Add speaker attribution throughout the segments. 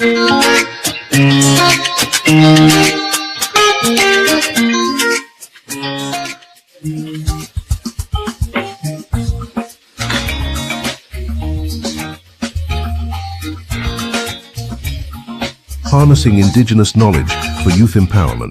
Speaker 1: Harnessing Indigenous knowledge for youth empowerment.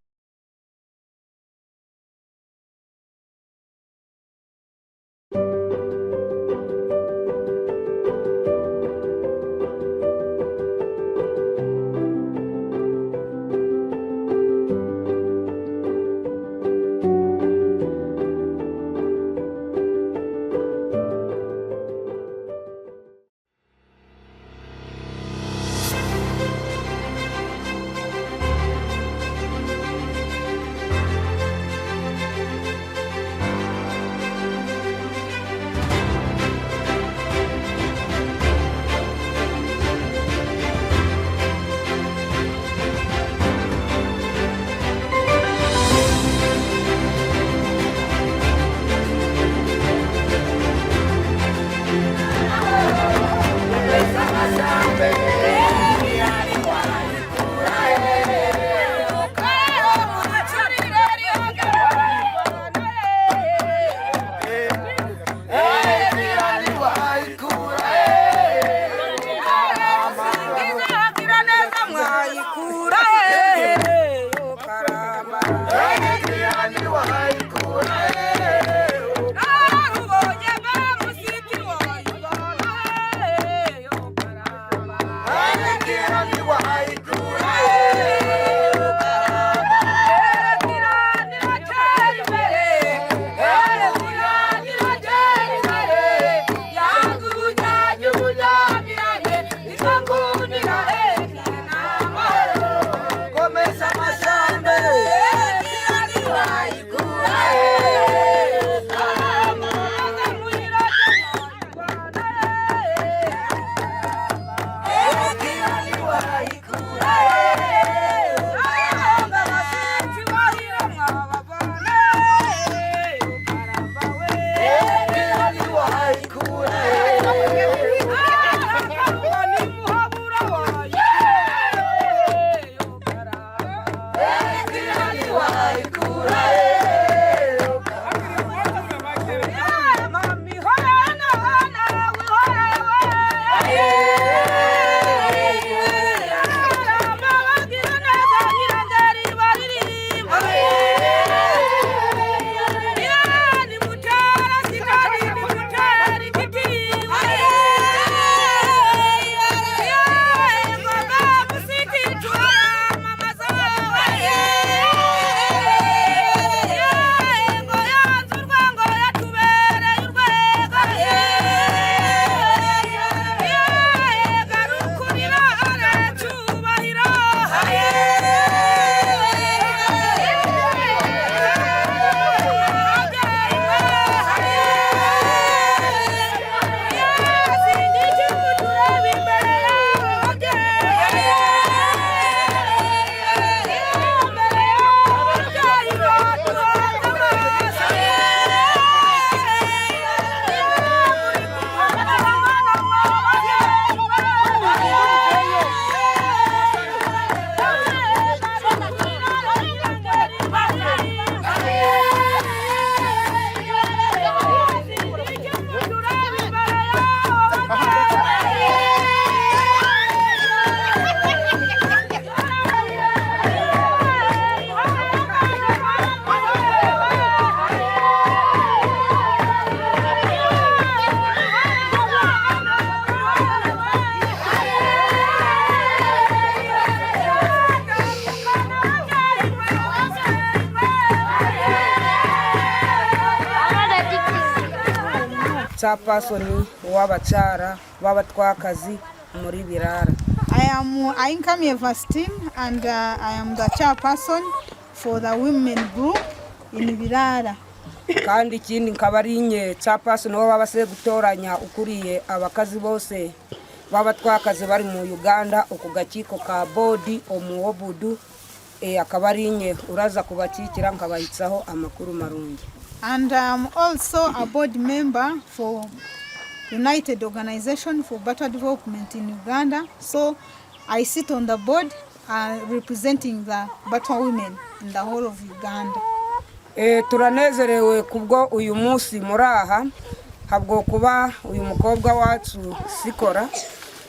Speaker 2: chairperson w'abacara b'abatwakazi muri Biraara.
Speaker 3: I am Ainkami Evastine and I am the chairperson for the women group in Biraara.
Speaker 2: Kandi ikindi nkaba ari nye chairperson w'ababase gutoranya ukuriye abakazi bose b'abatwakazi bari mu Uganda okugakiko ka body omuobudu akaba ari nye uraza kubakikira nkabahitsaho amakuru marungi.
Speaker 3: And I'm also a board member for United Organization for Batwa Development in Uganda. So I sit on the board representing the Batwa women in the whole of Uganda.
Speaker 2: Turanezerewe kubwo uyu munsi muraha habwo kuba uyu mukobwa wacu Sikora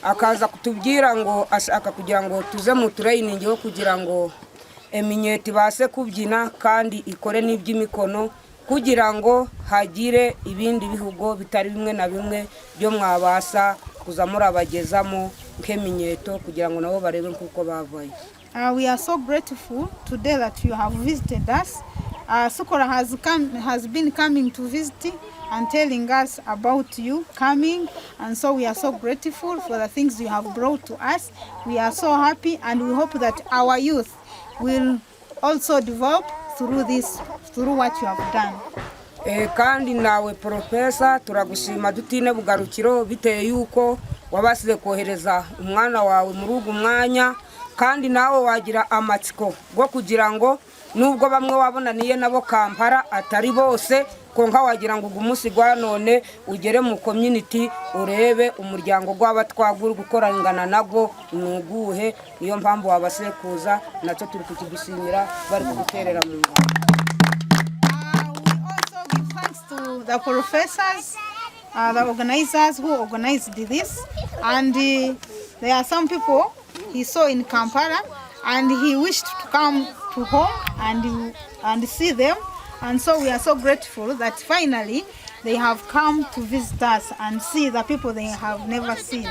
Speaker 2: akaza kutubwira ngo ashaka kugira ngo tuze mu training yo kugira ngo eminyeti base kubyina kandi ikore n'iby'imikono kugira ngo hagire ibindi bihugo bitari bimwe na bimwe byo mwabasa kuzamura abagezamo nk'eminyeto kugira ngo nabo barebe kuko bavaye.
Speaker 3: We are so grateful today that you have visited us. Sikora has been coming to visit and telling us about you coming, and so we are so grateful for the things you have brought to us. We are so happy, and we hope that our youth will also develop through what you have done.
Speaker 2: Kandi nawe professor turagushima dutine bugarukiro biteye yuko wabasize kohereza umwana wawe muri ugu mwanya kandi nawe wagira amatsiko go kugira ngo nubwo bamwe wabonaniye nabo Kampala atari bose konka wagira ngo umunsi gwa none ugere mu community urebe umuryango gw'abatwagura gukorangana nago nuguhe niyo mpamvu wabasekuza naco turi kukigusimira bari kuguterera mu ngo.
Speaker 3: The professors, the organizers who organized this, and there are some people he saw in Kampala and he wished to come to home and see them, and so we are so grateful that finally they have come to visit us and see the people they have never seen.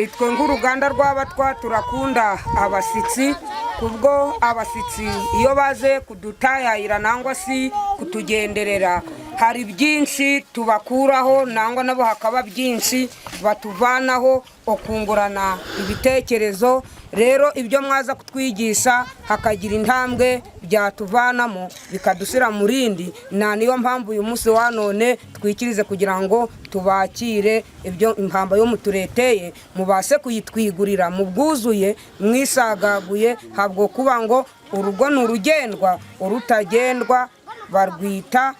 Speaker 2: Itwe nk'uruganda rw'abatwa turakunda abasitsi kubwo abasitsi iyo baze kudutayayira nangwa si kutugenderera hari byinshi tubakuraho nangwa nabo hakaba byinshi batuvanaho okungurana ibitekerezo. Rero ibyo mwaza kutwigisha hakagira intambwe byatuvanamo bikadusira murindi na niyo mpamvu uyu munsi wa none twikirize kugira ngo tubakire ibyo impamba yo mutureteye mubase kuyitwigurira mu bwuzuye mwisagaguye habwo kuba ngo urugo n'urugendwa urutagendwa barwita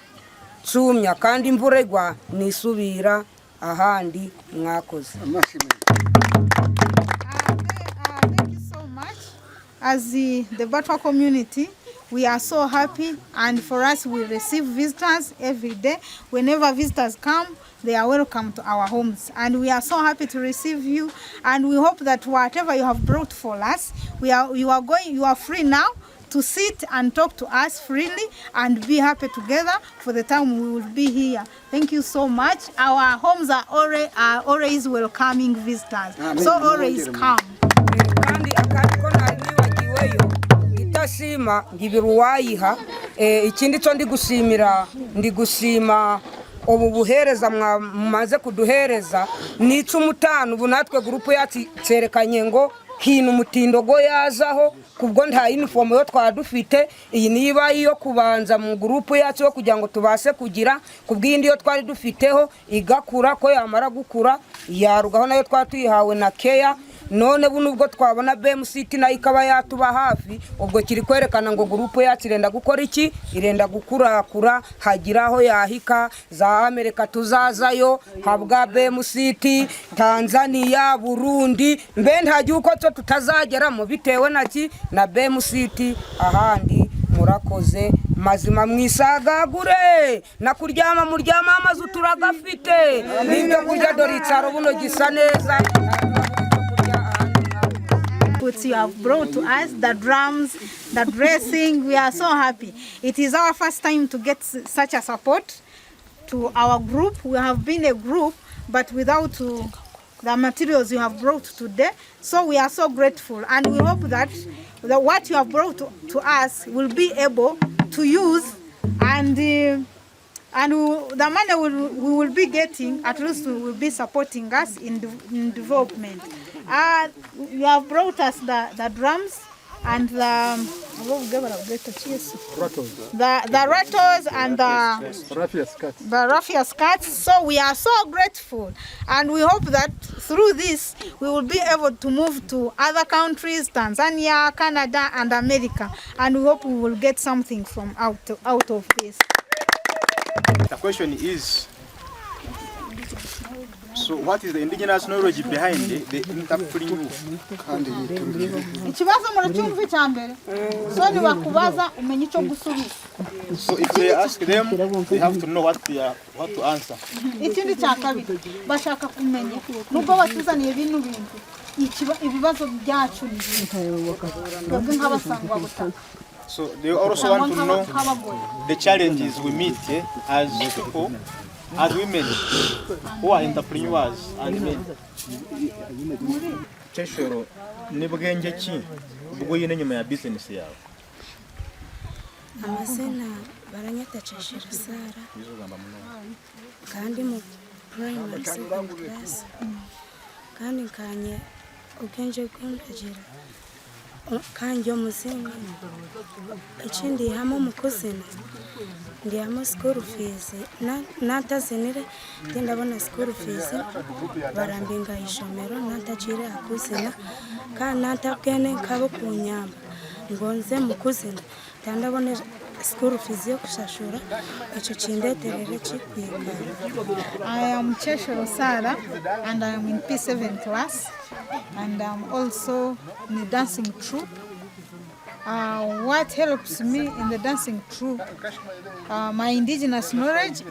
Speaker 2: cumya kandi imvuregwa nisubira ahandi mwakoze.
Speaker 3: As the Batwa community, we are so happy, and for us we receive visitors every day. Whenever visitors come, they are welcome to our homes, and we are so happy to receive you, and we hope that whatever you have brought for us, you are free now to sit and talk to us freely and be happy together for the time we will be here. Thank you so much. Our homes are always welcoming visitors, so always come.
Speaker 2: Itashima ngibiruwayiha ikindi cyo ndi gusima ubu buhereza mwamaze kuduhereza ni 15 ubu natwe groupe yacu cerekanye ngo hino umutindo go yazaho kubwo nta uniform yo twadufite iyi niba iyo kubanza mu groupe yacu yo kugira ngo tubase kugira kubwindi yo twari dufiteho igakura ko yamara gukura yarugaho nayo twatuyihawe na care. None bunubwo twabona BMCT na ikaba yatuba hafi ubwo kiri kwerekana ngo groupe yacu irenda gukora iki irenda gukurakura hagiraho yahika za Amerika tuzazayo habwa BMCT Tanzania Burundi mbe ntagiye uko cyo tutazageramo bitewe naki na BMCT ahandi. Murakoze mazima mwisagagure na kuryama muryama amazu turagafite nibyo kujya doritsaro buno gisa neza.
Speaker 3: What you have brought to us, the drums, the dressing, we are so happy. It is our first time to get such a support to our group. We have been a group, but without the materials you have brought today. So we are so grateful, and we hope that what you have brought to us will be able to use, and the money we will be getting, at least will be supporting us in development. You have brought us the drums and the rattles and the raffia skirts. So we are so grateful, and we hope that through this we will be able to move to other countries, Tanzania, Canada and America, and we hope we will get something from out of this.
Speaker 4: The question is, So what is the indigenous knowledge behind the entrepreneur?
Speaker 3: Ikibazo muracyumva cyambere. So ni bakubaza umenye icyo gusubiza.
Speaker 4: So if they ask them, they have to know what to answer.
Speaker 3: Ikindi cya kabiri bashaka kumenya nubwo batuzaniye ibintu bintu ibibazo byacu ni nk'abasangwa butaka.
Speaker 4: So they also want to know the challenges we meet as people, as women who are entrepreneurs and men. Cheshoro ni bwenge ki bwo yine nyuma ya business yawe?
Speaker 5: Amazina baranyata Cheshero Sara kandi mu primary second class kandi kanye ubwenge bw'indagira kandi umuzini ikindi hamo mukuzina ndi hamo school fees natazinire ndabona school fees barambinga ishomero natacire akuzina kandi natabwene kabo kunyamba ngonze mukuzina ndabona school fees yo kushashura icyo kindeterere kikwiga.
Speaker 3: I am Cheshero Sara and I am in P7 class and I'm also in the dancing troupe. What helps me in the dancing troupe, my indigenous knowledge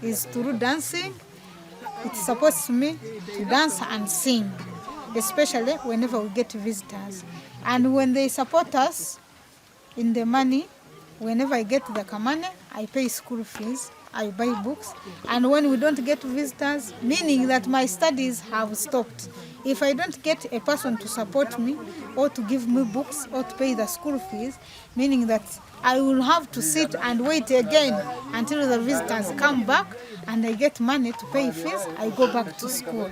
Speaker 3: is through dancing. It supports me to dance and sing, especially whenever we get visitors. And when they support us in the money, whenever I get the kamane, I pay school fees, I buy books. And when we don't get visitors, meaning that my studies have stopped. If I don't get a person to support me or to give me books or to pay the school fees, meaning that I will have to sit and wait again until the visitors come back and I get money to pay fees, I go back to school.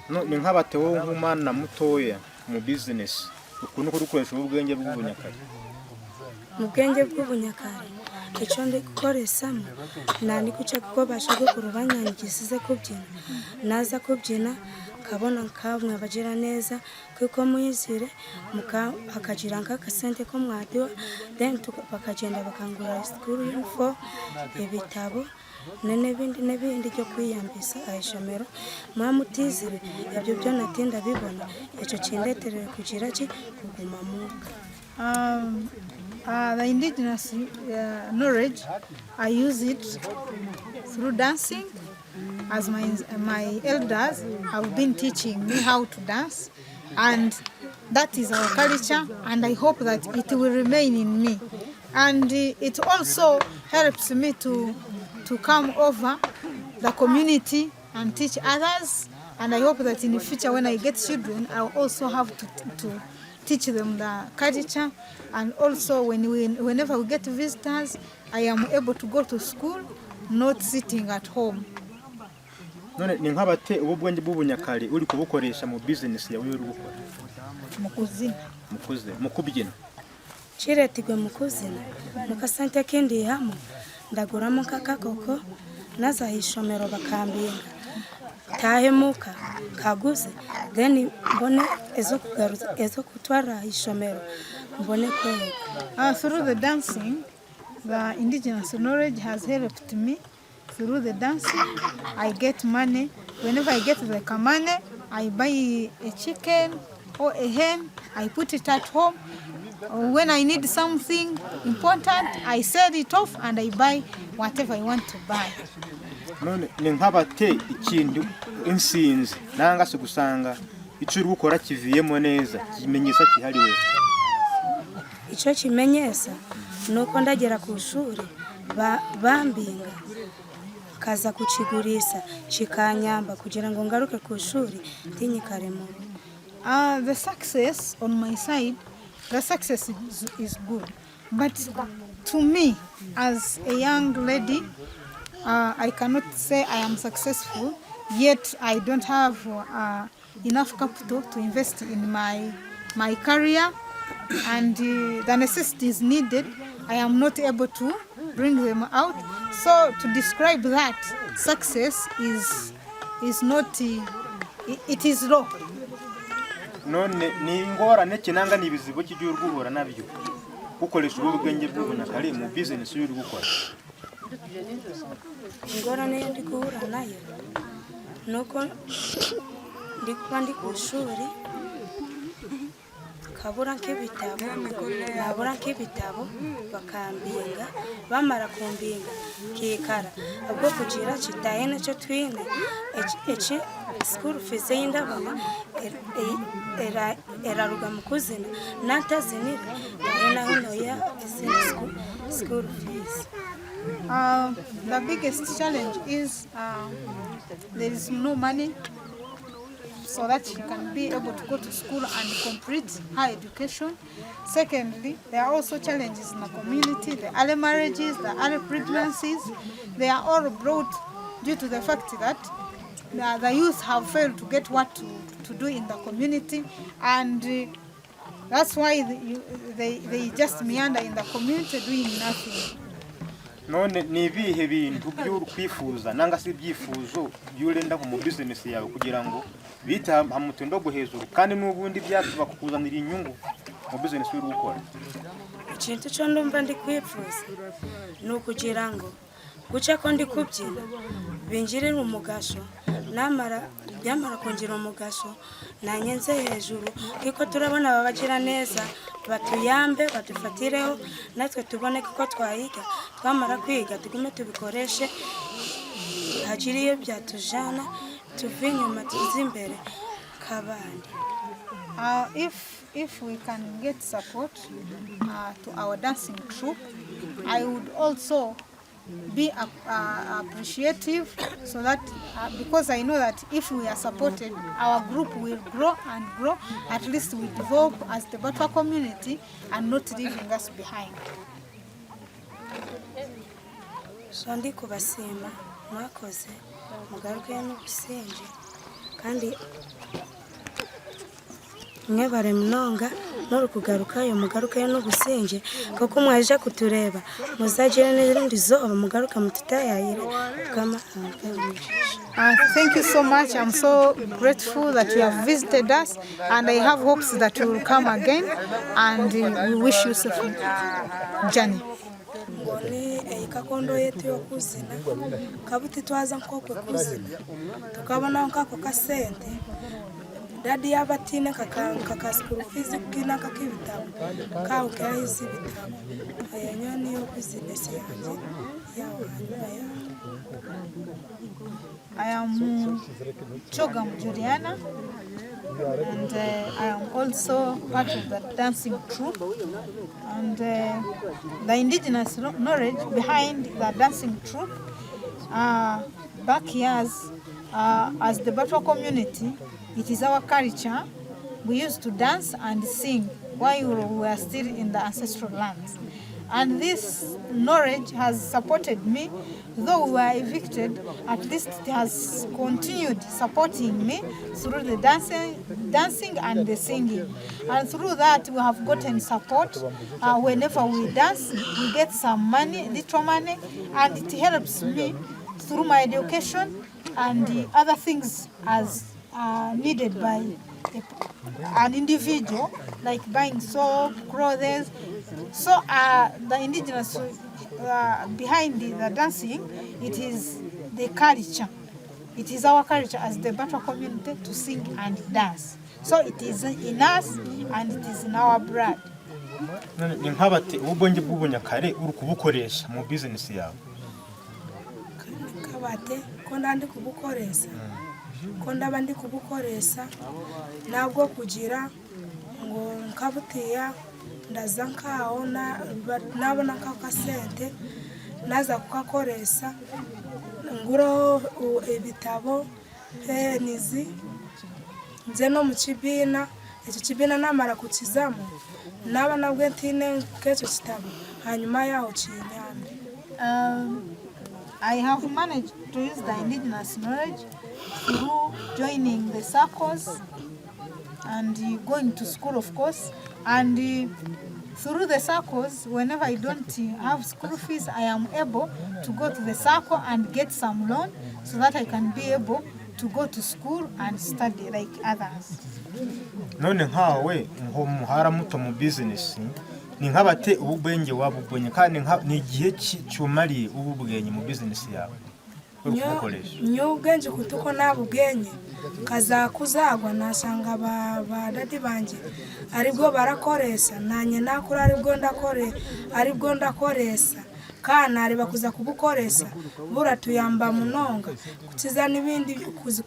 Speaker 4: No, ni nk'abatewo nk'umwana mutoya mu business ukuntu ko dukoresha ubwenge bw'ubunyakare.
Speaker 5: Mu bwenge bw'ubunyakare icyo ndi gukoresamo nani kuca kuko bashaka kurubanyangisize kubyina naza kubyina kabona nkamwe bagira neza kuko muyizire akagira nk'akasente ko mwadiwa then bakagenda bakangura school info ibitabo n'ibindi byo kwiyambisa ayishomero mwamutizire ibyo byo natinda bibona icyo kindeterere kugira ki kuguma muka.
Speaker 3: The indigenous knowledge, I use it through dancing, as my elders have been teaching me how to dance, and that is our culture, and I hope that it will remain in me. And it also helps me to come over the community and teach others, and I hope that in the future when I get children, I'll also have to teach them the culture, and also whenever we get visitors, I am able to go to school, not sitting at home.
Speaker 4: None ni nk'abate ubwenge bw'ubunyakare uri kubukoresha mu business yawe uri gukora? Mukubyina.
Speaker 5: Chiretigwe mukuzina mukasante kendi hamo ndaguramo kakakoko nazahishomero bakambinga tahemuka kaguze then mbone ezo kutwara ishomero mbone kwega.
Speaker 3: Through the dancing, the indigenous knowledge has helped me. Through the dancing, I get money. Whenever I get the kamane, I buy a chicken or a hen, I put it at home. When I need something important, I sell it off and I buy whatever I want to buy.
Speaker 4: None ni nk'abate ikintu insinzi nanga se gusanga icyo uri gukora kiviyemo neza kimenyesa kihari we.
Speaker 5: Icyo kimenyesa nuko ndagera ku ishuri bambinga kaza kuchigurisa chikanyamba kugira ngo ngaruke ku ishuri tinyikaremo.
Speaker 3: The success on my side, the success is good, but to me as a young lady, I cannot say I am successful, yet I don't have enough capital to invest in my career, and the necessities needed, I am not able to bring them out. So to describe that, success is not, it is low.
Speaker 4: None ni ingorane kinanga nibizibo cy'ijuru guhura nabyo gukoresha ubwenge bw'ubunyakare mu business y'uri gukora.
Speaker 5: Ingorane ndi guhura nayo nuko ndi kuba ndi ku ishuri kabura nk'ibitabo bakambinga bamara kumbinga kikara ubwo kugira kitaye nacyo twine eki school fees y'indabona eraruga mu kuzina natazinira naho noya school fees.
Speaker 3: The biggest challenge is there is no money so that you can be able to go to school and complete higher education. Secondly, there are also challenges in the community, the early marriages, the early pregnancies. They are all brought due to the fact that the youth have failed to get what to do in the community, and that's why they just meander in the community doing nothing.
Speaker 4: none ni ibihe bintu by'urukwifuza nanga si byifuzo by'urenda mu business yawe kugira ngo bita hamutendo go hejuru kandi n'ubundi byatuba kukuzanira inyungu mu business uri gukora?
Speaker 5: Ikintu cyo ndumva ndi kwifuza ni ukugira ngo guca ko ndi kubyina binjire mu mugasho byamara kongira umugasho nanyenze hejuru kiko turabona ababagira neza batuyambe badufatireho natwe tubone ko twayiga twamara kwiga tugume tubikoreshe hagiriye byatujana tuve inyuma tuzi imbere kabandi.
Speaker 3: If we can get support to our dancing troupe, I would also be appreciative, so that because I know that if we are supported, our group will grow and grow. At least we develop as the Batwa community and not leaving us behind.
Speaker 5: So ndi kubasima mwakoze mugaruke n'ubusenje kandi mwebare mnonga noro kugaruka yo mugaruka n'ubusenje kuko mwaje kutureba muzagire n'irindi zoba mugaruka mutitayayire kama.
Speaker 3: Thank you so much. I'm so grateful that you have visited us, and I have hopes that you will come again, and we wish you a safe journey.
Speaker 5: Ngoni kakondo yetu yo kuzina kabuti twaza nkokwe kuzina tukabona nkako kasente dadi yabatine kaka school fees kina kakibitabo kawo kahizi bitabo ayanyoni yo business yanjye yawo hanyuma.
Speaker 3: I am Chogam Juliana, and I am also part of the dancing troupe, and the indigenous knowledge behind the dancing troupe. Back years, as the Batwa community, it is our culture. We used to dance and sing while we were still in the ancestral lands. And this knowledge has supported me. Though we were evicted, at least it has continued supporting me through the dancing and the singing. And through that, we have gotten support. Whenever we dance, we get some money, little money, and it helps me through my education and the other things as needed by an individual, like buying soap, clothes. So the indigenous behind the dancing, it is the culture. It is our culture as the Batwa community to sing and dance. So it is in us and it is in our blood.
Speaker 4: Ni nk'abate ubonye bw'ubunyakare uri kubukoresha mu business yawe?
Speaker 5: Kabate ko ndandi kubukoresha ko ndabandi kubukoresha nabwo kugira ngo nkabutiya ndaza nkaho nabona kakasente naza kukakoresha nguro ibitabo penizi nze no mu kibina icyo kibina namara kukizamo naba nabwe ntine kecho kitabo hanyuma yaho kinyambe.
Speaker 3: I have managed to use the indigenous knowledge through joining the circles and going to school, of course, and through the circles, whenever I don't have school fees, I am able to go to the circle and get some loan so that I can be able to go to school and study like others.
Speaker 4: None nkawe muhara muto mu business ni nk'abate ububwenge wabubonye kandi ni igihe cyumariye ububwenye mu business yawe uri kubukoresha
Speaker 5: nyo ubwenge kutuko nabo ubwenye kazakuzagwa nasanga ba dadi banje aribwo barakoresa nanye nakura aribwo ndakoresa kana ari bakuza kubukoresa bura tuyamba munonga kukiza nibindi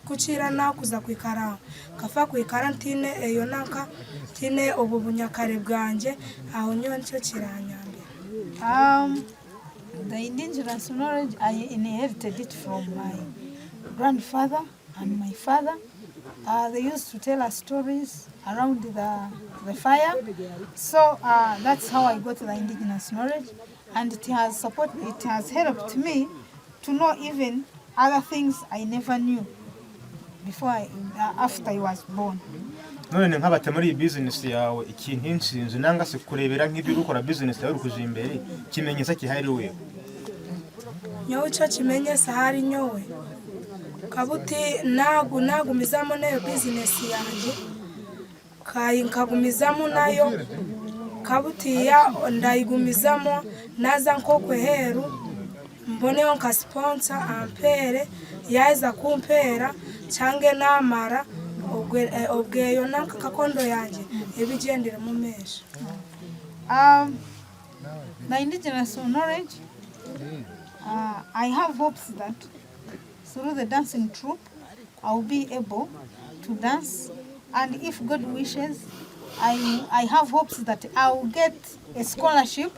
Speaker 5: kucira na kuza kwikara kafa kwikarantine eyo nanka tine ubu bunyakare bwanje aho nyo nicyo kiranyambira.
Speaker 3: The indigenous knowledge, I inherited it from my grandfather and my father. They used to tell us stories around the fire. So that's how I got the indigenous knowledge. And it has helped me to know even other things I never knew after I was born.
Speaker 4: none nk'abate muri business yawe ikintu inshinzi nanga se kurebera nk'ibyo ukora business yawe urukuje imbere kimenyesa kihari wewe
Speaker 5: nyowe cyo kimenyesa hari nyowe kabuti nagumizamo nayo business yanjye nkagumizamo nayo kabutiya ndayigumizamo naza nko kweheru mboneyo nka sponsor ampere yaza kumpera cyange namara obweyo nanka kakondo yanjye ebigendera mu mesha.
Speaker 3: The indigenous knowledge, I have hopes that through the dancing troupe I will be able to dance, and if God wishes I have hopes that I will get a scholarship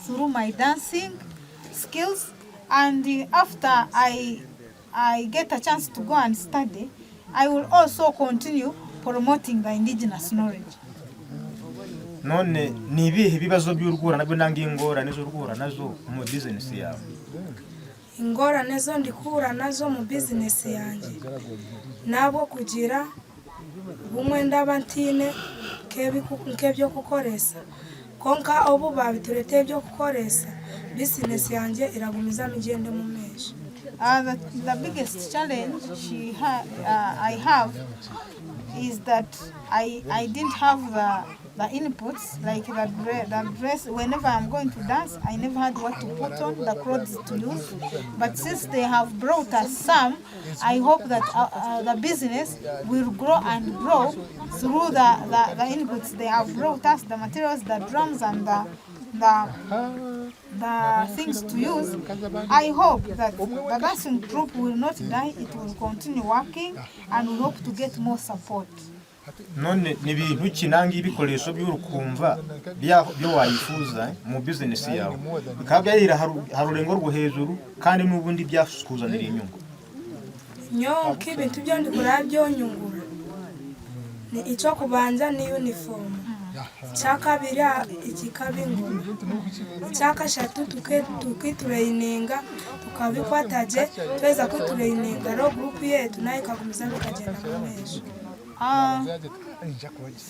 Speaker 3: through my dancing skills, and after I get a chance to go and study, I will also continue promoting the indigenous knowledge.
Speaker 4: none ni ibihe bibazo by'urugura nabyo nanga ingorane z'urugura nazo mu business yawe?
Speaker 5: Ingorane zo ndikura nazo mu business yanjye nabo kugira bumwe ndabantine kebyo kukoresa konka obu babiturete byo kukoresa business yanjye iragumiza migende mu mesha.
Speaker 3: The biggest challenge I have is that I didn't have the inputs, like the dress. Whenever I'm going to dance, I never had what to put on, the clothes to use. But since they have brought us some, I hope that the business will grow and grow through the inputs they have brought us, the materials, the drums, and the things to use. I hope that the dancing group will not die, it will continue working, and we hope to get more support.
Speaker 4: none ni bintu kinanga ibikoresho by'urukumva byo wayifuza mu business yawe bikaba byira harurengo rwo hejuru kandi n'ubundi byakuzanira inyungu?
Speaker 5: Nyo kibintu byo ndikora byonyungura ni icyo kubanza ni uniform, cyakabiri ikikabingoma, cyakashatu tukitureininga tukabikwataje tweza kutureininga ro group yetu nayo ikagumiza bikagenda mu mesha.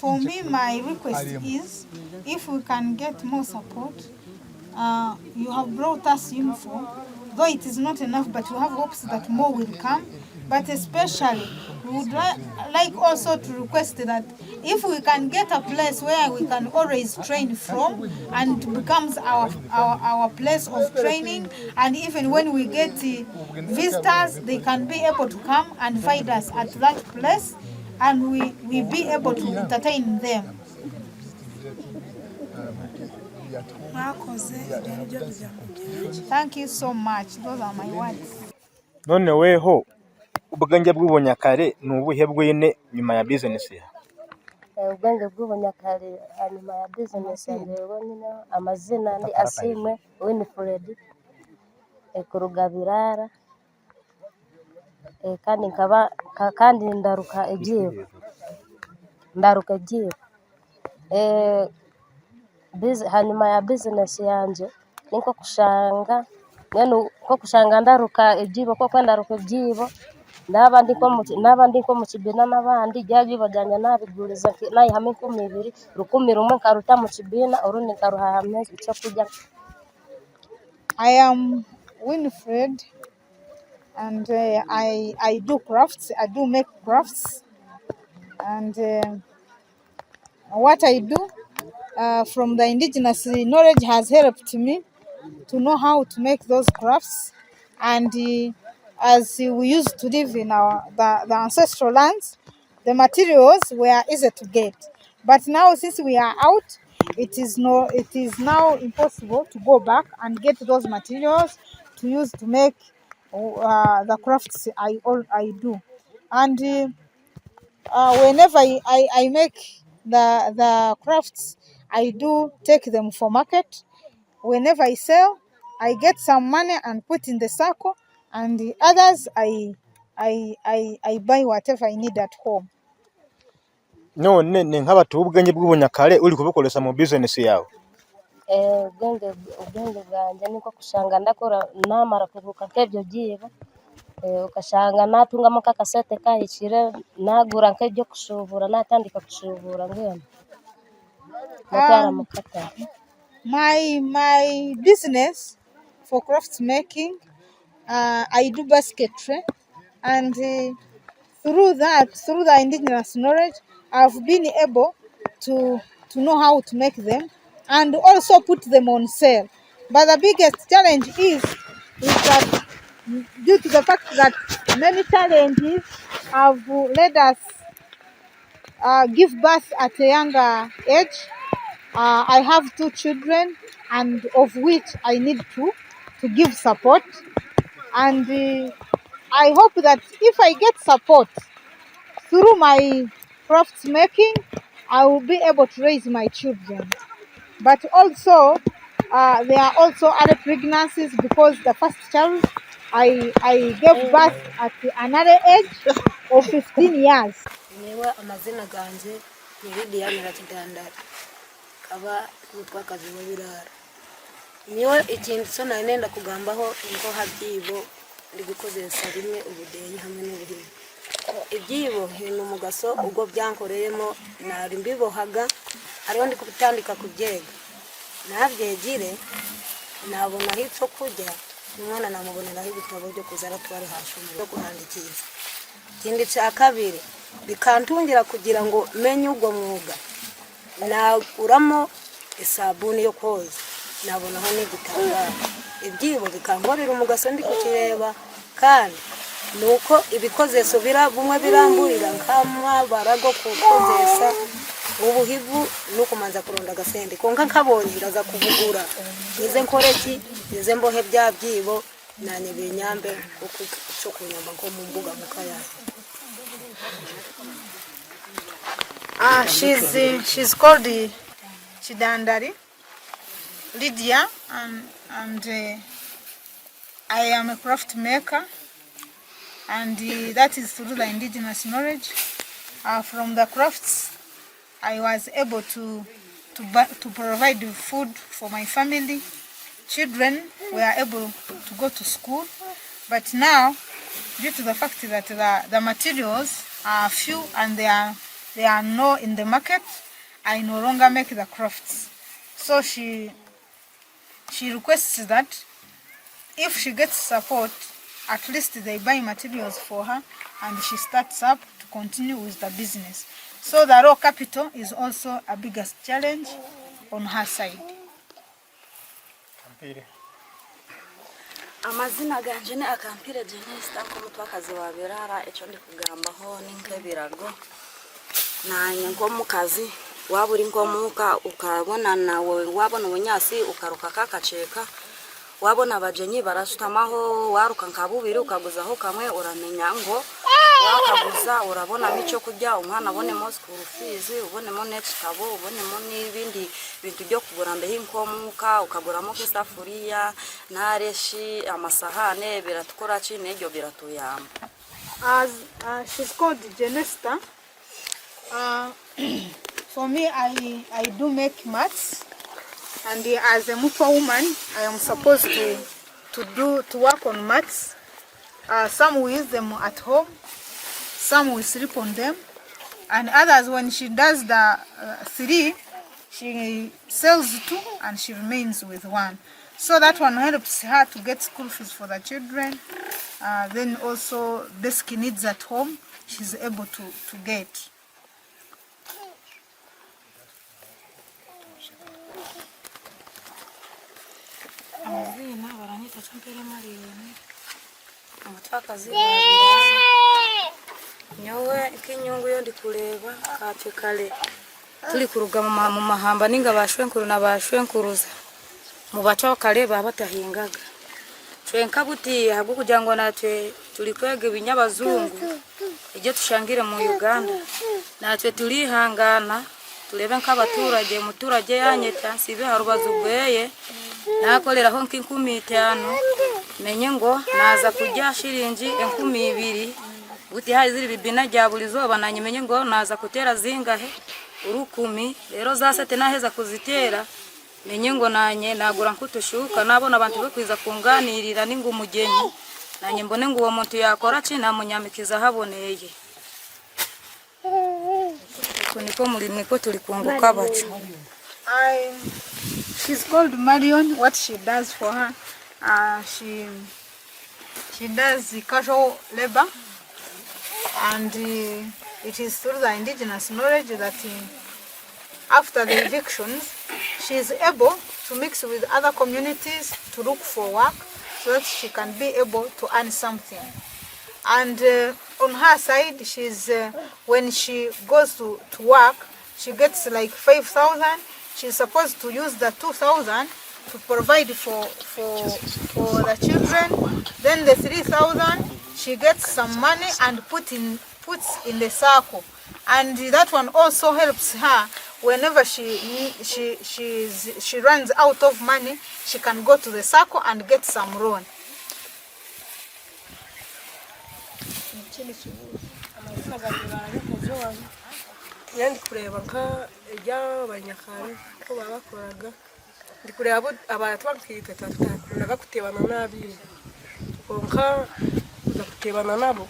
Speaker 3: For me, my request is, if we can get more support, you have brought us uniform, though it is not enough, but we have hopes that more will come. But especially, we would like also to request that if we can get a place where we can always train from, and it becomes our place of training, and even when we get visitors, they can be able to come and find us at that place, and we be able to entertain them. Thank you so much. Those are my words.
Speaker 4: none weho ubwenge bw'ubunyakare n'ubuhe bwene nyuma ya business ya?
Speaker 6: Ubwenge bw'ubunyakare nyuma ya business yanjye nyine amazina ndi Asimwe Winfred kuruga Biraara, kandi ndaruka egiye hanyuma ya business yanjye niko kushanga ndaruka egibo koko ndaruka egibo n'abandi ko mu kibina n'abandi jyaje bajyanye nabiguriza nayihame 12 rukumi rumwe karuta mu kibina urundi karuhame icyo kujya.
Speaker 3: I am Winfred, and I do crafts. I do make crafts, and what I do from the indigenous knowledge has helped me to know how to make those crafts, and as we used to live in the ancestral lands, the materials were easy to get. But now, since we are out, it is now impossible to go back and get those materials to use to make the crafts I do. And whenever I make the crafts, I do take them for market. Whenever I sell, I get some money and put in the circle, and the others I buy whatever I need at home.
Speaker 4: none nk'abatu ubwenge bw'ubunyakare uri kubukoresha mu business yawe.
Speaker 6: ubwenge bwanjye niko kushanga ndakora namara kuruhuka nk'ibyo byibo ukashanga natungamo kakasete kahikire nagura nk'ibyo kushubura natandika kushubura ngene natwara mu katare.
Speaker 3: My business for craft making, I do basketry, and through the indigenous knowledge, I've been able to know how to make them and also put them on sale. But the biggest challenge is that due to the fact that many challenges have led us give birth at a younger age. I have 2 children, and of which I need to give support. And I hope that if I get support through my crafts making, I will be able to raise my children. But also, there are also other pregnancies, because the first child I gave birth at another age of 15 years.
Speaker 2: niwe amazina ganje Diana Kidandara kaba umupakazi wa Biraara. Niwe ikintu so nenda kugambaho ngo habyibo ndigukozesa rimwe ubudeyi hamwe n'ubuhinzi. Ibyibo hino mugaso ubwo byankoreyemo nari mbibohaga ariho ndi kubitandika kubyega nabyegire nabona hitso kujya umwana namubonera ibitabo byo kuzara twari hasho byo kuhandikiza. Ikindi cya kabiri bikantungira kugira ngo menye ubwo mwuga naguramo isabuni yo koza nabonaho n'igitambaro. Ibyibo bikankorera umugaso ndi kukireba, kandi nuko ibikozeso bumwe biramburira nkamwa barago kukozesa ubuhivu nukumanza kuronda agasende konka nkabonye ndaza kubugura nize nkoreki nize mbohe bya byibo nanye binyambe cyo kunyamba ngo mu mbuga mukaya.
Speaker 3: She's called Chidandari Lydia, and I am a craft maker, and that is through the indigenous knowledge. From the crafts, I was able to provide food for my family. Children were able to go to school, but now, due to the fact that the materials are few and they are no in the market, I no longer make the crafts. So she requests that if she gets support, at least they buy materials for her, and she starts up to continue with the business. So the raw capital is also a biggest challenge on her side.
Speaker 7: Amazina ganje ni Akampire Jenista ko mutwakazi wa Biraara eco ndi kugambaho ninkebirago nanye ngo mukazi waburi ngo muka ukabona nawe wabona ubunyasi ukaruka kakaceka wabona abajenyi barasutamaho waruka nkabubiri ukaguzaho kamwe uramenya ngo wakaguza urabona mico kujya umwana abonemo school fees ubonemo next kabo ubonemo n'ibindi bintu byo kugura mbe hinkomuka ukaguramo kisafuriya nareshi amasahane biratukora chi n'ibyo biratuyamba.
Speaker 3: As she's called Jenesta, for me I do make mats, and as a Mutwa woman I am supposed to work on mats. Some we use them at home, some we sleep on them, and others when she does the 3 she sells 2 and she remains with 1. So that one helps her to get school fees for the children. Then also basic needs at home she's able to get.
Speaker 7: umutwakazi wa Biraara nyowe ikinyungu yo ndikureba katwe kale turi kuruga mu mahamba ninga bashwenkuru na bashwenkuruza mu bato kale batahingaga twenka buti hagu kugira ngo natwe turi kwega ibinyabazungu ijye tushangire mu Uganda natwe turihangana turebe nk'abaturage umuturage yanyeta sibe harubaza ubweye nakoleraho nk'15 menye ngo naza kujya shiringi 20 buti haziri bibina rya buri zoba nanyimenye ngo naza kutera zingahe 10 rero zasete naheza kuzitera menye ngo nanye nagura nkutushuka nabona abantu bakwiza kunganirira ningo umugenyi nanye mbone ngo uwo muntu yakora ki namunyamikiza haboneye niko muri niko turi kunguka bacu.
Speaker 3: She's called Marion. What she does for her, she does the casual labor, and it is through the indigenous knowledge that after the evictions, she is able to mix with other communities to look for work so that she can be able to earn something. And on her side, she's when she goes to work, she gets like 5,000. She's supposed to use the 2,000 to provide for the children. Then the 3,000, she gets some money and puts in the circle. And that one also helps her whenever she runs out of money, she can go to the circle and get some loan.
Speaker 8: Ndi kureba nka ry'abanyakare ko babakoraga ndi kureba abatwakite tutakundaga kutebana nabi konka kuza kutebana nabo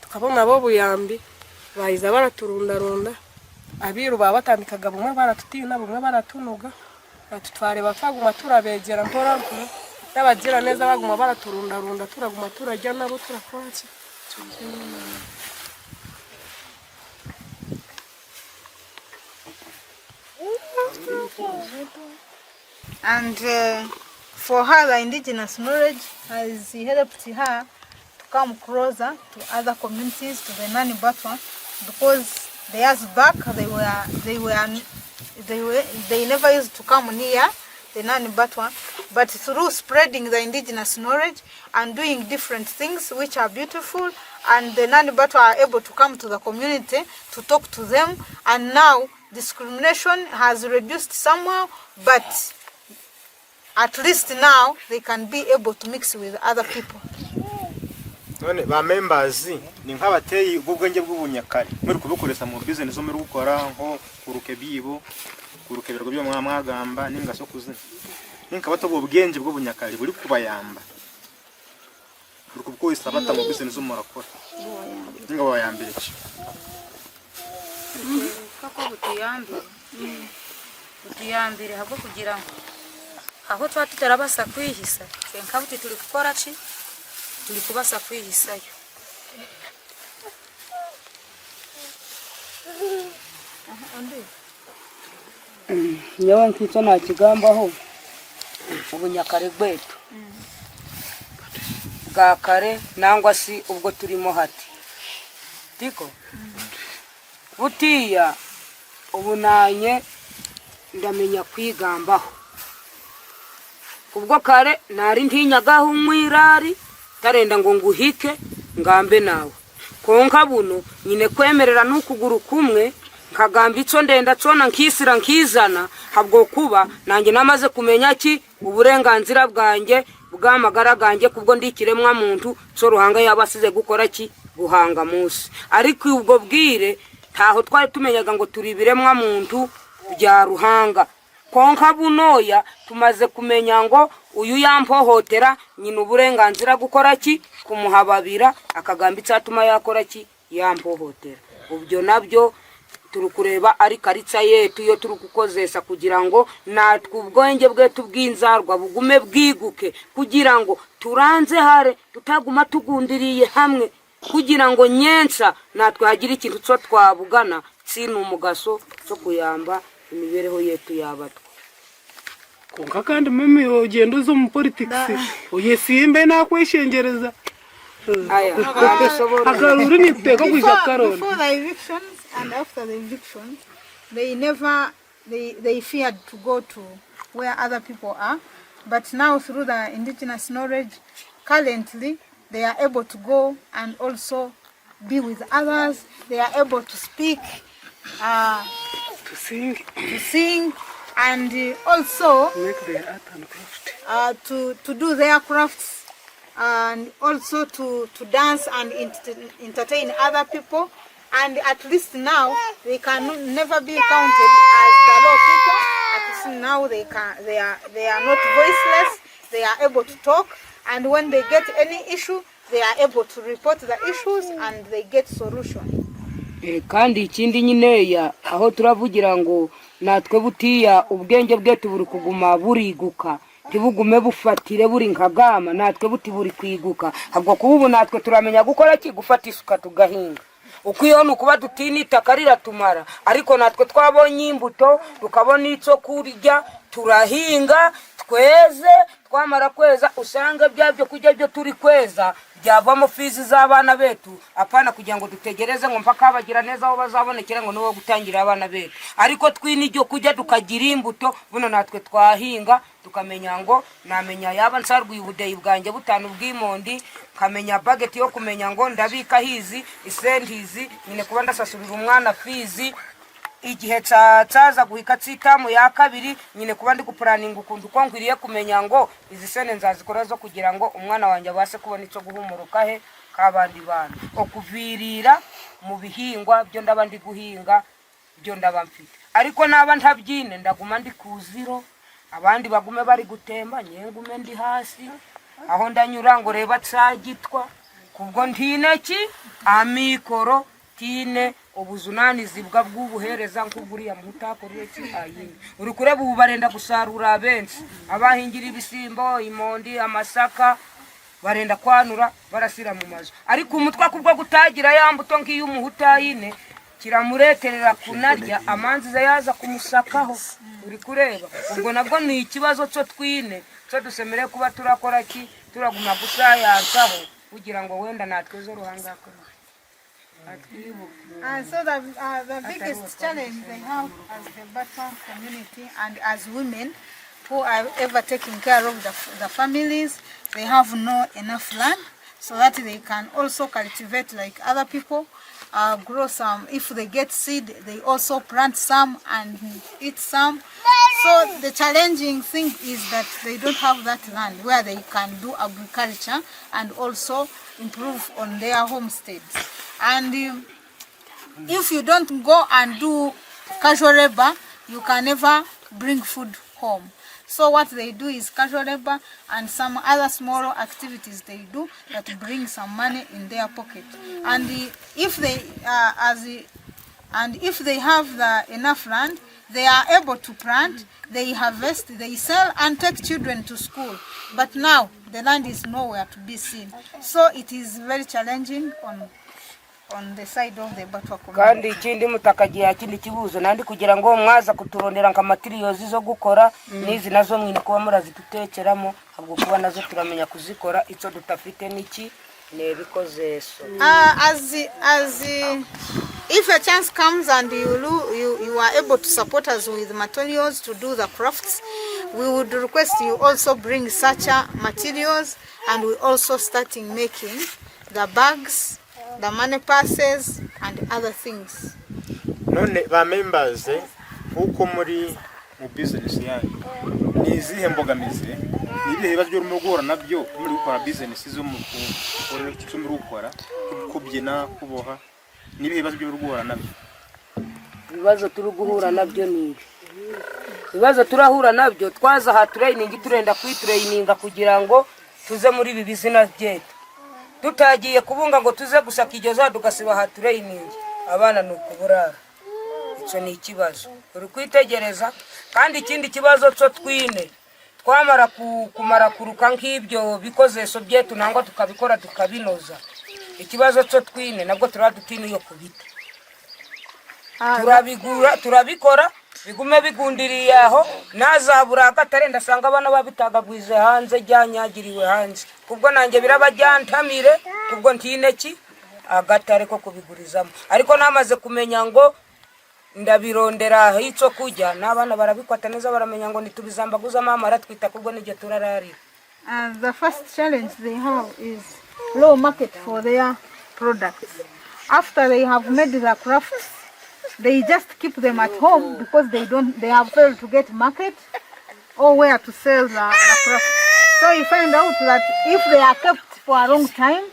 Speaker 8: tukabona bo buyambi bayiza baraturundarunda abiru babatandikaga bumwe baratutina bumwe baratunuga batutware bafaguma turabegera mpora n'abagira neza baguma baraturundarunda turaguma turajya nabo turakora ki.
Speaker 3: And for her, the indigenous knowledge has helped her to come closer to other communities, to the Nani Batwa, because the years back they never used to come near the Nani Batwa, but through spreading the indigenous knowledge and doing different things which are beautiful, and the Nani Batwa are able to come to the community to talk to them, and now discrimination has reduced somehow, but at least now they can be able to mix with other people.
Speaker 4: None ba members ni nk'abateye ubwenge bw'ubunyakare muri kubukoresa mu business zo muri gukora nko kuruke bibo kurukeberwa byo mwagamba ningaso kuzina ninka bato ubwenge bw'ubunyakare buri kubayamba buri kubwisa bata mu business zo murakora ninga bayambire
Speaker 2: kako butiyambire habo kugira ngo aho twatutarabasa kwihisa fenka buti turi gukora ki turi kubasa kwihisayo.
Speaker 9: Nyewe nkicyo nakigambaho ubunyakare bwetu bwa kare nangwa si ubwo turimo hati tiko butiya ubunanye ndamenya kwigambaho ubwo kare nari ntinyagaho umwirari tarenda ngo nguhike ngambe nawe konka buno nyine kwemerera n'ukuguru kumwe nkagamba ico ndenda cona nkisira nkizana habwo kuba nanjye namaze kumenya ki uburenganzira bwanjye bw'amagara ganjye kubwo ndikiremwa muntu so ruhanga yabasize gukora ki guhanga musi ariko ubwo bwire ntaho twari tumenyaga ngo turi biremwa muntu bya ruhanga konka bunoya tumaze kumenya ngo uyu yampohotera nyine uburenganzira gukora ki kumuhababira akagamba icyatuma yakora ki yampohotera ubyo nabyo turukureba ari karitsa yetu yo turukukozesa kugira ngo natwe ubwenge bwetu bw'inzarwa bugume bwiguke kugira ngo turanze hare tutaguma tugundiriye hamwe kugira ngo nyensa natwe hagira ikintu cyo twabugana sinu umugaso cyo kuyamba imibereho yetu yabatwa
Speaker 10: konka kandi mimi ugenda zo mu politics uye simbe nakwishengereza
Speaker 3: Before the evictions and after the evictions, they feared to go to where other people are. But now through the indigenous knowledge, currently they are able to go and also be with others. They are able to speak, to sing, and also make their art and craft. To do their crafts, and also to dance and entertain other people. And at least now they can never be counted as the low people. At least now they are not voiceless. They are able to talk, and when they get any issue, they are able to report the issues and they get solution.
Speaker 9: Kandi ikindi nyine aho turavugira ngo natwe butiya ubwenge bwetu buri kuguma buriguka tibugume bufatire buri nkagama natwe buti buri kwiguka habwo kubu natwe turamenya gukora ki gufata isuka tugahinga ukwiyo nukuba dutini takarira tumara ariko natwe twabonye imbuto tukabona ico kurya turahinga tweze twamara kweza usanga byabyo kujya byo turi kweza byavamo fizi z'abana betu apana kugira ngo dutegereze ngo mpaka bagira neza aho bazabonekera ngo no gutangira abana betu ariko twinijyo kujya tukagira imbuto buno natwe twahinga tukamenya ngo namenya yaba nsarguye ubudeyi bwanjye butanu bw'imondi kamenya budget yo kumenya ngo ndabika hizi isentizi nyine kuba ndasasurira umwana fizi igihe caza guhika tsitamu ya kabiri nyine kuba ndi kupuraninga ukuntu ko nkwiriye kumenya ngo izi sene nzazikora zo kugira ngo umwana wanje base kubona ico guhumuruka he kabandi bana okuvirira mu bihingwa byo ndabandi guhinga byo ndabamfite ariko naba ntabyine ndaguma ndi kuziro abandi bagume bari gutemba nyengume ndi hasi aho ndanyura ngo reba tsagitwa kubwo ntineki amikoro tine ubuzunani zibwa bw'ubuhereza nk'uburiya mutakoriye ki ayine uri kureba ubu barenda gusarura benshi abahingira ibisimbo imondi amasaka barenda kwanura barasira mu mazu ariko umutwa kubwo gutagira yambuto ngiyo umuhutayine kiramureterera kunarya amanzi yaza kumusakaho uri kureba ubwo nabwo ni ikibazo cyo twine cyo dusemere kuba turakora ki turaguma gusayansaho kugira ngo wenda natwe zo ruhanga ko.
Speaker 3: So the biggest challenge they have as the Batwa community and as women who are ever taking care of the families, they have no enough land so that they can also cultivate like other people, grow some. If they get seed, they also plant some and eat some. So the challenging thing is that they don't have that land where they can do agriculture and also improve on their homesteads. And if you don't go and do casual labor, you can never bring food home. So what they do is casual labor and some other small activities they do that bring some money in their pocket. And if they have enough land, they are able to plant, they harvest, they sell and take children to school. But now the land is nowhere to be seen. So it is very challenging on the side of the Batwa community.
Speaker 9: Kandi ikindi mutakagiye akindi kibuzo nandi kugira ngo mwaza kuturondera nka materials zo gukora nizi nazo mwine kuba murazitutekeramo ahubwo kuba nazo turamenya kuzikora ico dutafite niki nebikoze so.
Speaker 3: If a chance comes and you are able to support us with materials to do the crafts, we would request you also bring such materials, and we also starting making the bags, the money purses and other things.
Speaker 4: None ba members uko muri mu business yanyu nizihe mbogamizi nibihe bibazo byo mugora nabyo muri gukora business zo mu gukora kubyina kuboha nibihe bibazo byo rugora nabyo
Speaker 9: bibazo turuguhura nabyo ni bibazo turahura nabyo twaza ha training turenda kwitraininga kugira ngo tuze muri ibi business byetu tutagiye kubunga ngo tuze gusaka ijoza dugasiba ha training abana nukuburara ico ni ikibazo uri kwitegereza kandi ikindi kibazo cyo twine twamara kumara kuruka nk'ibyo bikozeso byetu nangwa tukabikora tukabinoza ikibazo cyo twine nabwo turadutini yo kubita turabigura turabikora bigume bigundiriye aho nazabura agatare ndasanga abana babitagagwize hanze ryanyagiriwe hanze kubwo nanjye birabajyantamire kubwo ntineki agatare ko kubigurizamo ariko namaze kumenya ngo ndabirondera hico kujya n'abana barabikwata neza baramenya ngo nitubizambaguza mama aratwita kubwo nije turarari.
Speaker 3: The first challenge they have is low market for their products. After they have made the crafts, they just keep them at home because they have failed to get market or where to sell the crafts. So you find out that if they are kept for a long time,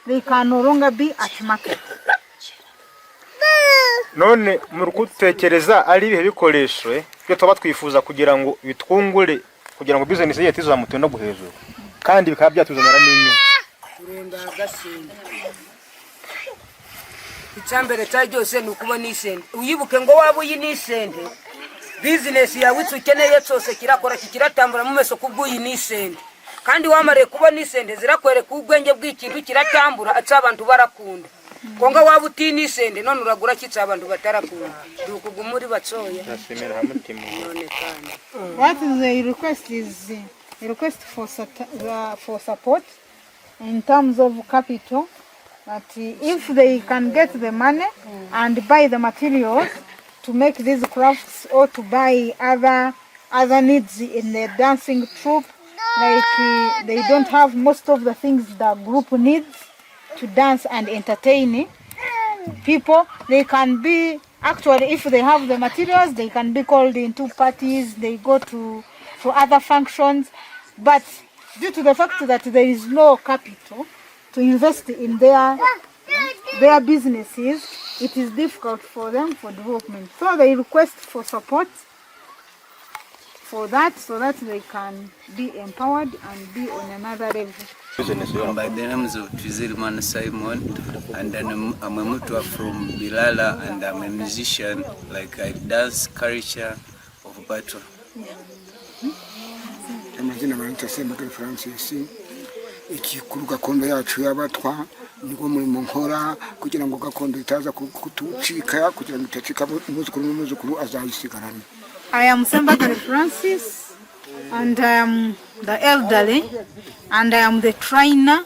Speaker 3: they can no longer be at market.
Speaker 4: None murukutekereza ari ibihe bikoresho byo tuba twifuza kugira ngo bitwungure kugira ngo business yetu izamute no guhezura kandi bikaba byatuzanira n'inyungu
Speaker 9: kurenda agasinda icyambere cyose nukubona isende uyibuke ngo waba uyinisende business yawe ukeneye cyose kirakora kiratambura mu meso kubwuyi nisende kandi wamare kubona isende zirakwereka ubwenge bw'ikintu kiratambura aca abantu barakunda konga waba utinisende none uragura kica abantu batarakunda dukugumuri batsoya
Speaker 4: nasemera hamutima
Speaker 9: none kandi
Speaker 3: What they request is a request for support in terms of capital, that if they can get the money and buy the materials to make these crafts or to buy other needs in the dancing troupe, like they don't have most of the things the group needs to dance and entertain people, they can be, actually if they have the materials, they can be called into parties, they go to other functions, but due to the fact that there is no capital to invest in their businesses, it is difficult for them for development. So they request for support for that, so that they can be empowered and be on another level.
Speaker 10: By the name of Twizilman Simon, and I'm a Mutwa from Biraara, and I'm a musician, like I dance culture of Batwa.
Speaker 11: Amazina mantasema kwa Francis ikikuru gakondo yacu y'abatwa niko muri nkora kugira ngo gakondo itaza kutucika kugira ngo itacika umuzukuru azayisigarana.
Speaker 3: I am Sembagare Francis, and I am the elderly, and I am the trainer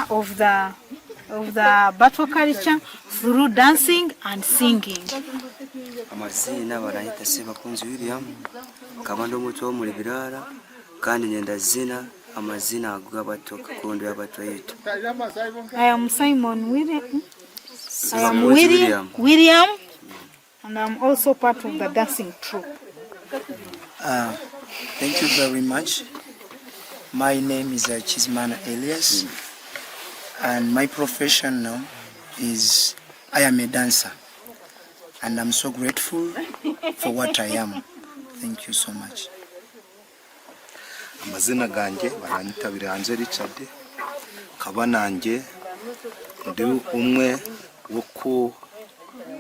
Speaker 3: of the Batwa culture through dancing and singing.
Speaker 10: Amazina barayita Sebakunzi William, kabando muto wo muri Biraara, kandi nyenda zina amazina ag'abato gakondo y'abato yetu.
Speaker 3: I am Simon William. I am William. And I'm also part of the dancing troupe.
Speaker 12: Thank you very much. My name is Chismana Elias, and my profession now is I am a dancer, and I'm so grateful for what I am. Thank you so much.
Speaker 1: Amazina ganjye baranyita Biranze Richard, kaba nanjye ndi umwe wo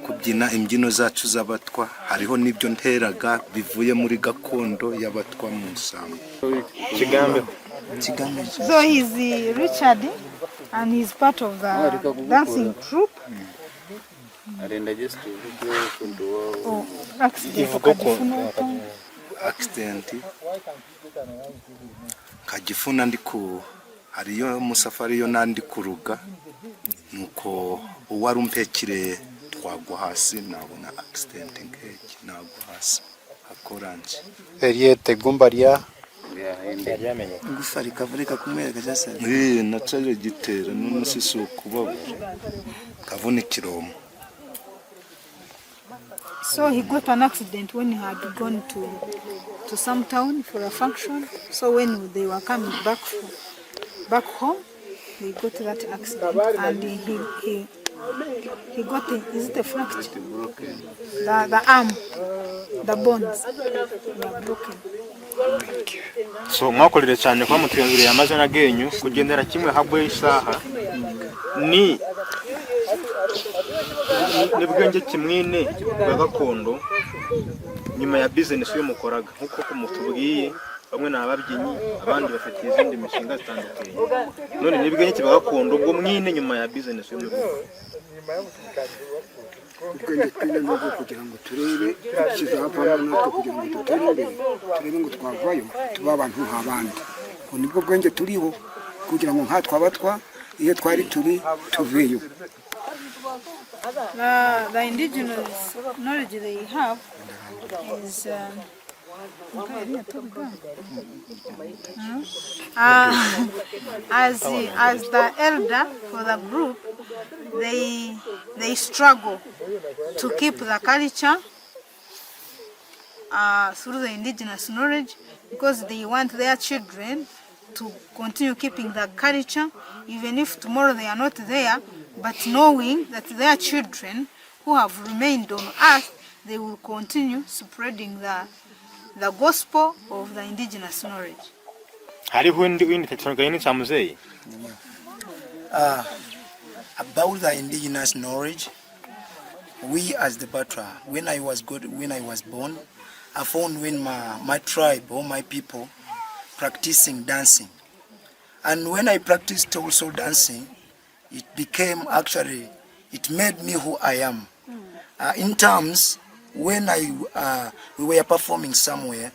Speaker 1: kubyina imbyino zacu z'abatwa, hariho nibyo nteraga bivuye muri gakondo y'abatwa mu Nsamba.
Speaker 4: Kigambe.
Speaker 3: So he's Richard, and he's part of the dancing troupe.
Speaker 1: Accident kagifuna ndiku hariyo musafari yo nandi kuruga nuko uwarumpekire twagwa hasi nabona accident nk'iki nagwa hasi akoranje
Speaker 13: Eriete Gumbaria
Speaker 12: Ngufa rikavurika kumwereka cyase.
Speaker 1: Nacyo gitera n'umusisi ukubabura kavunikiro.
Speaker 3: So he got an accident when he had gone to some town for a function. So when they were coming back home, they got that accident, and he got is it a fracture? The arm, the bones were broken.
Speaker 4: So mwakorere cyane kwa mutuyangiriye amazina genyu kugendera kimwe hagwe isaha ni bwenge kimwine bwa gakondo nyuma ya business yo mukoraga nkuko kumutubwiye bamwe n'ababyinyi abandi bafite izindi mishinga zitandukanye none ni bwenge kiba gakondo ubwo mwine nyuma ya business yo mukoraga
Speaker 11: ubwenge twine n'ubwo kugira ngo turebe kizavamo natwe kugira ngo dutere imbere turebe ngo twavayo tuba abantu nk'abandi ngo nibwo bwenge turiho kugira ngo nkatwe abatwa iyo twari turi tuveyo.
Speaker 3: The indigenous knowledge they have is as the elder for the group, they struggle to keep the culture through the indigenous knowledge, because they want their children to continue keeping the culture, even if tomorrow they are not there, but knowing that their children who have remained on earth, they will continue spreading the gospel of the indigenous knowledge.
Speaker 12: About the indigenous knowledge, we as the Batwa, when I was born, I found when my tribe or my people practicing dancing, and when I practiced also dancing, it became actually, it made me who I am. In terms, when we were performing somewhere,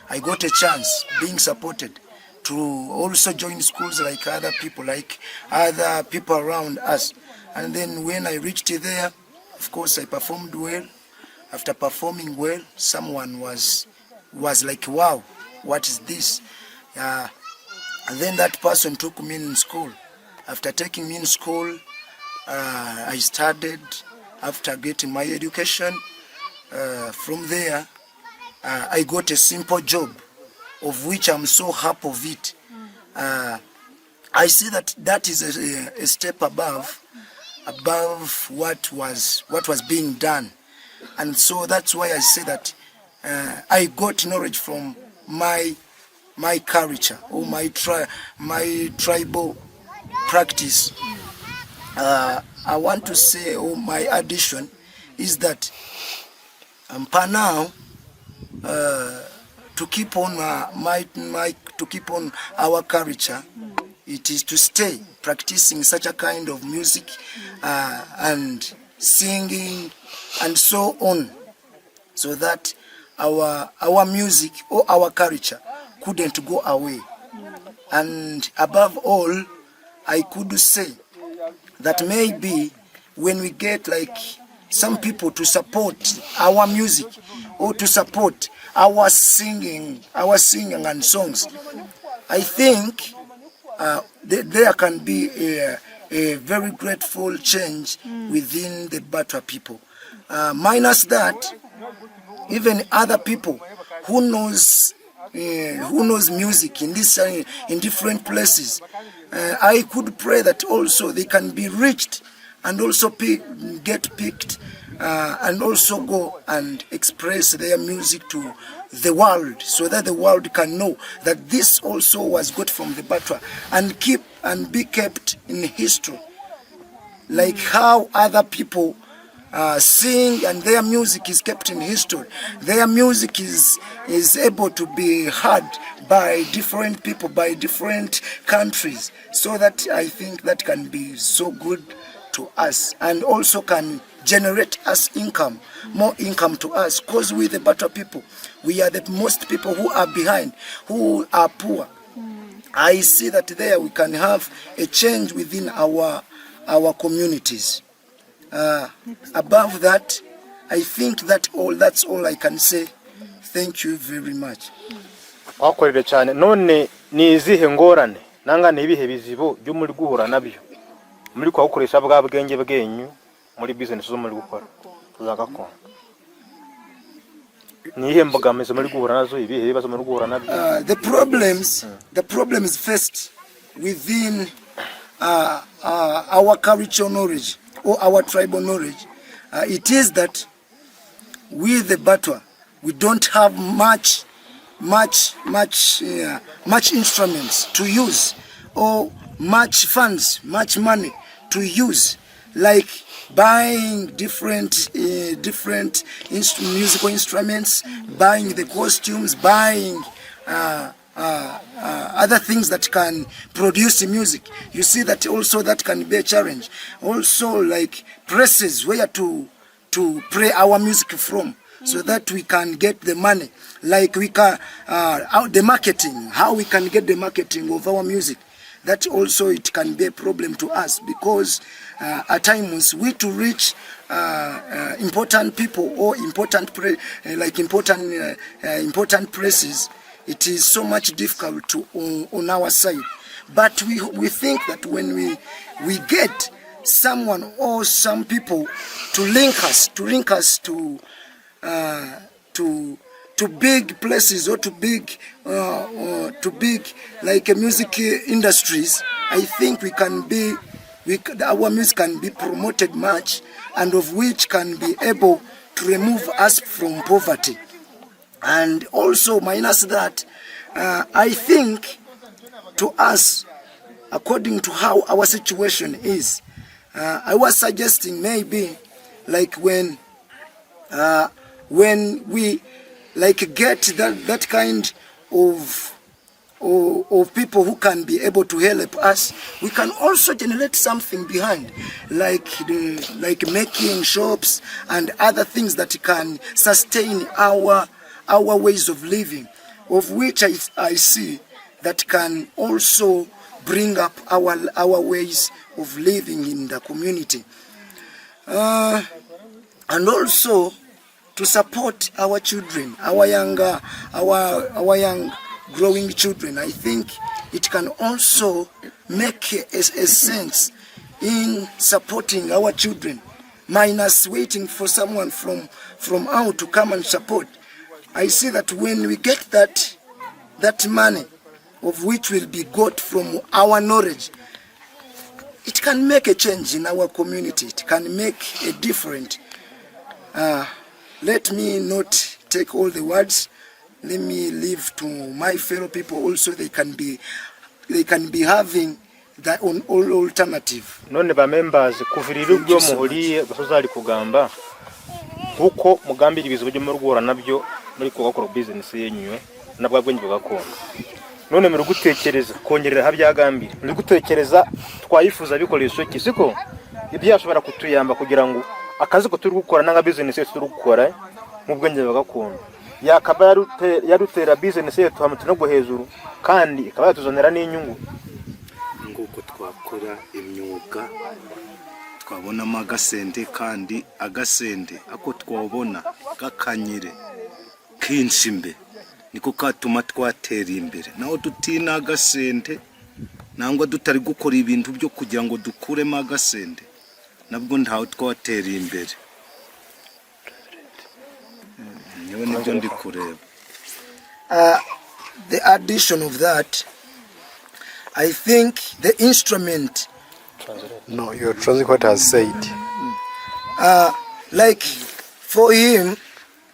Speaker 12: I got a chance, being supported, to also join schools like other people around us. And then when I reached there, of course I performed well. After performing well, someone was like, wow, what is this? And then that person took me in school. After taking me in school, I studied. After getting my education, from there, I got a simple job, of which I'm so happy of it. I see that is a step above what was being done, and so that's why I say that I got knowledge from my culture or my tribal practice. I want to say, or my addition is that per now, to keep on to keep on our culture, it is to stay practicing such a kind of music and singing and so on, so that our music or our culture couldn't go away. And above all, I could say that maybe when we get like some people to support our music or to support our singing and songs, I think there can be a very grateful change within the Batwa people. Minus that, even other people who knows music in different places, I could pray that also they can be reached and also get picked and also go and express their music to the world, so that the world can know that this also was got from the Batwa and be kept in history, like how other people sing and their music is kept in history. Their music is able to be heard by different people, by different countries, so that I think that can be so good to us and also can generate us income, more income to us, because we the Batwa people, we are the most people who are behind, who are poor. I see that there we can have a change within our communities. Above that, I think that's all I can say. Thank you very much.
Speaker 4: Wakorere cyane. None ni izihe ngorane nanga nibihe bizibo byo muri guhura nabyo muri kwa gukoresha bwa bwenge bwenyu muri business zo muri gukora tuzagakonda? Nihe mbogamizi muri guhura nazo, ibihe bibazo muri guhura nabyo?
Speaker 11: The problems first within our cultural knowledge or our tribal knowledge, it is that we the Batwa, we don't have much instruments to use, or much funds, much money to use, like buying different musical instruments, buying the costumes, buying other things that can produce music. You see that also that can be a challenge. Also like presses where to
Speaker 12: to play our music from, so that we can get the money. Like we can, the marketing, how we can get the marketing of our music. That also it can be a problem to us, because at times we to reach important people or important places, it is so much difficult on our side. But we think that when we get someone or some people to link us to big places or to big like music industries, I think our music can be promoted much, and of which can be able to remove us from poverty. And also minus that, I think to us, according to how our situation is, I was suggesting maybe like when we like get that kind of people who can be able to help us, we can also generate something behind, like making shops and other things that can sustain our ways of living, of which I see that can also bring up our ways of living in the community, and also to support our children, our young growing children. I think it can also make a sense in supporting our children, minus waiting for someone from out to come and support. I see that when we get that money, of which will be got from our knowledge, it can make a change in our community. It can make a difference. Let me not take all the words. Let me leave to my fellow people also. They can be having that all alternative.
Speaker 4: None ba members kuvirira ubyo muhuriye basozali kugamba kuko mugambira ibizo byo murugora nabyo muri kugakora business yenyu nabwo bwenye bugakora. None muri gutekereza kongerera habyagambira. Muri gutekereza twayifuza bikoresho kisiko ibyashobora kutuyamba kugira ngo akazi ko turi gukora nanga business yetu turi gukora mu bwenge bagakondo yakaba yarutera business yetu hamwe no guhezuru kandi ikaba yatuzonera n'inyungu
Speaker 1: nguko twakora imyuga twabonamo agasende, kandi agasende ako twabona gakanyire kenshi mbe niko katuma twatera imbere. Naho tutina agasende nangwa dutari gukora ibintu byo kugira ngo dukuremo agasende, nabwo ntaho twatera imbere. Niwe nibyo ndi kureba.
Speaker 12: The addition of that, I think the instrument.
Speaker 13: No, your translator has said.
Speaker 12: Like for him,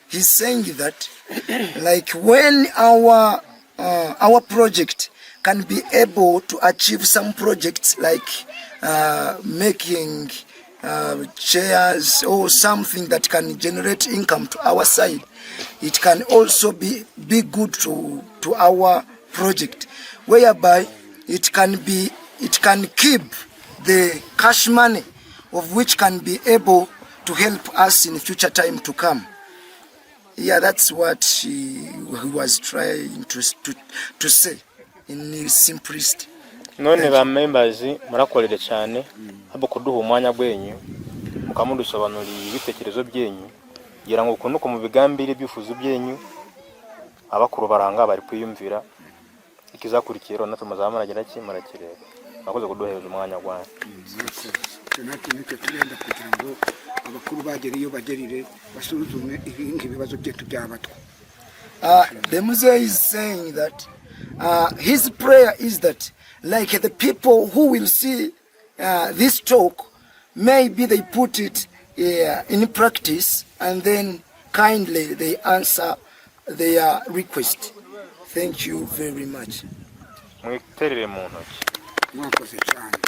Speaker 12: he's saying that, like when our project can be able to achieve some projects like making chairs or something that can generate income to our side, it can also be good to our project, whereby it can keep the cash money, of which can be able to help us in future time to come. Yeah, that's what he was trying to say in his simplest.
Speaker 4: None ba members murakorere cyane abo kuduha umwanya bwenyu mukamudusobanurira ibitekerezo byenyu gira ngo kunuko mu bigambire byifuzo byenyu abakuru baranga bari kwiyumvira ikizakurikira natwe muzamaragira ki marakireba nakoze kuduheza umwanya gwanyu
Speaker 11: tunati nicyo turenda kugira ngo abakuru bagere iyo bagerire basuzume ibibazo byetu byabatwa.
Speaker 12: The Muse is saying that his prayer is that, like the people who will see this talk, maybe they put it in practice and then kindly they answer their request. Thank you very much.
Speaker 4: Mwiterere mu ntoki.
Speaker 11: Mwakoze cyane.